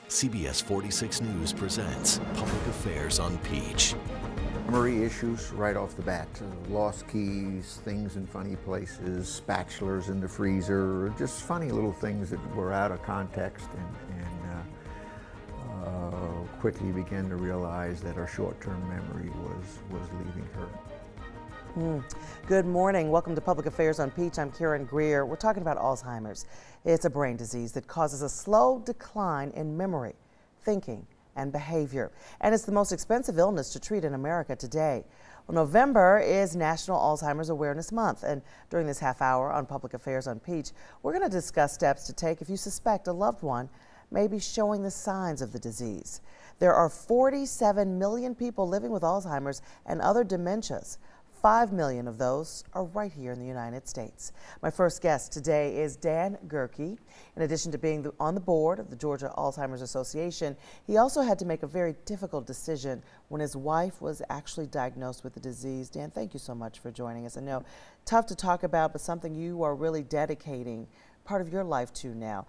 CBS 46 News presents Public Affairs on Peach. Memory issues right off the bat. Lost keys, things in funny places, spatulas in the freezer, just funny little things that were out of context, and quickly began to realize that our short-term memory was leaving her. Good morning. Welcome to Public Affairs on Peach. I'm Karen Greer. We're talking about Alzheimer's. It's a brain disease that causes a slow decline in memory, thinking, and behavior. And it's the most expensive illness to treat in America today. Well, November is National Alzheimer's Awareness Month. And during this half hour on Public Affairs on Peach, we're going to discuss steps to take if you suspect a loved one may be showing the signs of the disease. There are 47 million people living with Alzheimer's and other dementias. 5 million of those are right here in the United States. My first guest today is Dan Gerke. In addition to being on the board of the Georgia Alzheimer's Association, he also had to make a very difficult decision when his wife was actually diagnosed with the disease. Dan, thank you so much for joining us. I know, tough to talk about, but something you are really dedicating part of your life to now.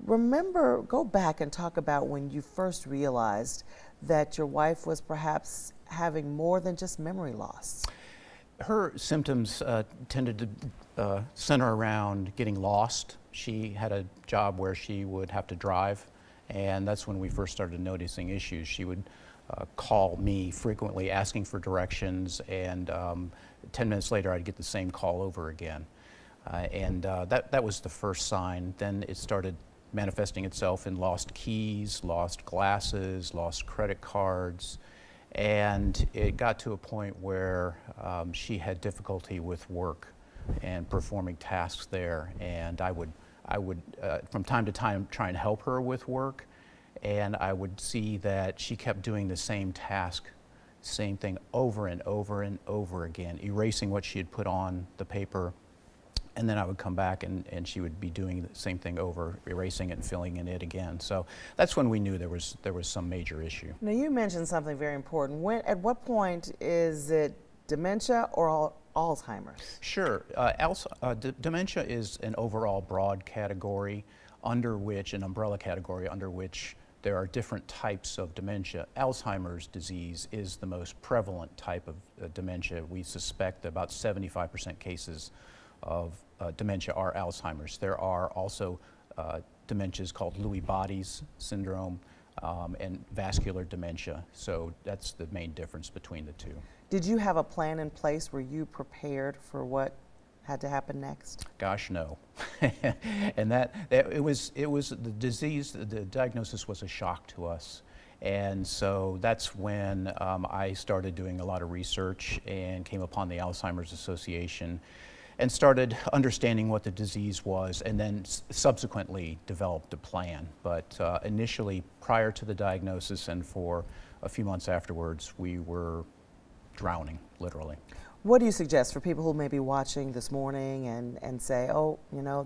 Go back and talk about when you first realized that your wife was perhaps having more than just memory loss. Her symptoms tended to center around getting lost. She had a job where she would have to drive, and that's when we first started noticing issues. She would call me frequently asking for directions, and 10 minutes later I'd get the same call over again. That was the first sign. Then it started manifesting itself in lost keys, lost glasses, lost credit cards. And it got to a point where she had difficulty with work and performing tasks there. And I would from time to time try and help her with work. And I would see that she kept doing the same task, same thing over and over and over again, erasing what she had put on the paper. And then I would come back and she would be doing the same thing over, erasing it and filling in it again. So that's when we knew there was some major issue. Now, you mentioned something very important. At what point is it dementia or Alzheimer's? Sure. Dementia is an overall broad category an umbrella category under which there are different types of dementia. Alzheimer's disease is the most prevalent type of dementia. We suspect that about 75% cases of dementia are Alzheimer's. There are also dementias called Lewy bodies syndrome and vascular dementia. So that's the main difference between the two. Did you have a plan in place? Were you prepared for what had to happen next? Gosh, no. And it was the disease. The diagnosis was a shock to us. And so that's when I started doing a lot of research and came upon the Alzheimer's Association and started understanding what the disease was, and then subsequently developed a plan. But initially, prior to the diagnosis and for a few months afterwards, we were drowning, literally. What do you suggest for people who may be watching this morning and say, oh,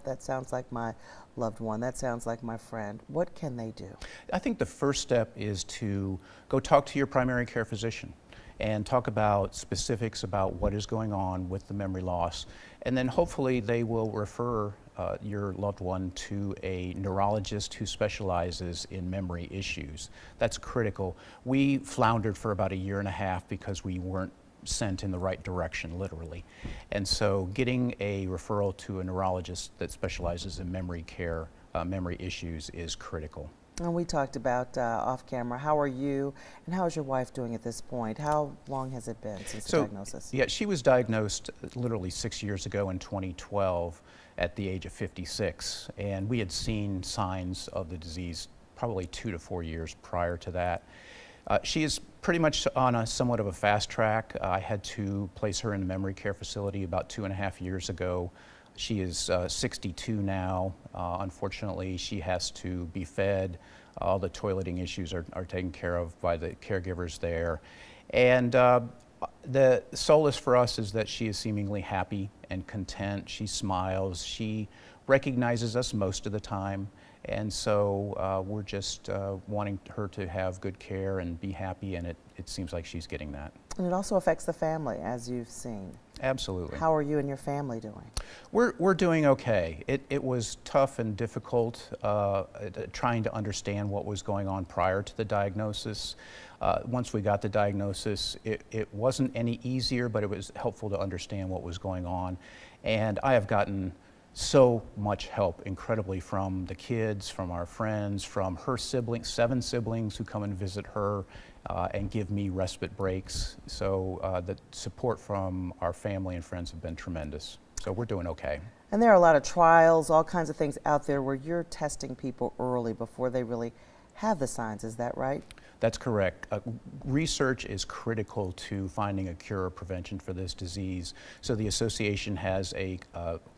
that sounds like my loved one, that sounds like my friend? What can they do? I think the first step is to go talk to your primary care physician and talk about specifics about what is going on with the memory loss. And then hopefully they will refer your loved one to a neurologist who specializes in memory issues. That's critical. We floundered for about a year and a half because we weren't sent in the right direction, literally. And so getting a referral to a neurologist that specializes in memory care, memory issues is critical. And we talked about off camera. How are you and how is your wife doing at this point? How long has it been since the diagnosis? Yeah, she was diagnosed literally 6 years ago in 2012 at the age of 56. And we had seen signs of the disease probably 2 to 4 years prior to that. She is pretty much on a somewhat of a fast track. I had to place her in a memory care facility about 2.5 years ago. She is 62 now. Unfortunately, she has to be fed. All the toileting issues are taken care of by the caregivers there. And the solace for us is that she is seemingly happy and content. She smiles. She recognizes us most of the time. And so we're just wanting her to have good care and be happy, and it seems like she's getting that. And it also affects the family, as you've seen. Absolutely. How are you and your family doing? We're doing okay. It was tough and difficult trying to understand what was going on prior to the diagnosis. Once we got the diagnosis, it wasn't any easier, but it was helpful to understand what was going on. And I have gotten so much help, incredibly, from the kids, from our friends, from her siblings, 7 siblings who come and visit her and give me respite breaks. So the support from our family and friends have been tremendous. So we're doing okay. And there are a lot of trials, all kinds of things out there where you're testing people early before they really have the signs. Is that right? That's correct. Research is critical to finding a cure or prevention for this disease. So the association has a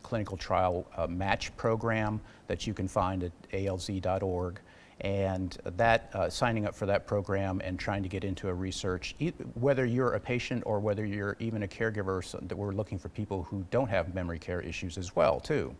clinical trial match program that you can find at alz.org. And that signing up for that program and trying to get into a research, whether you're a patient or whether you're even a caregiver, so that we're looking for people who don't have memory care issues as well, too.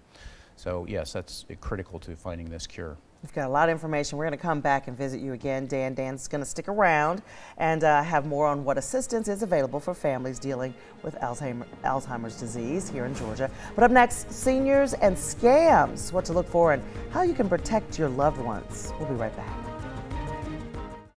So yes, that's critical to finding this cure. We've got a lot of information. We're going to come back and visit you again, Dan. Dan's going to stick around and have more on what assistance is available for families dealing with Alzheimer's disease here in Georgia. But up next, seniors and scams, what to look for and how you can protect your loved ones. We'll be right back.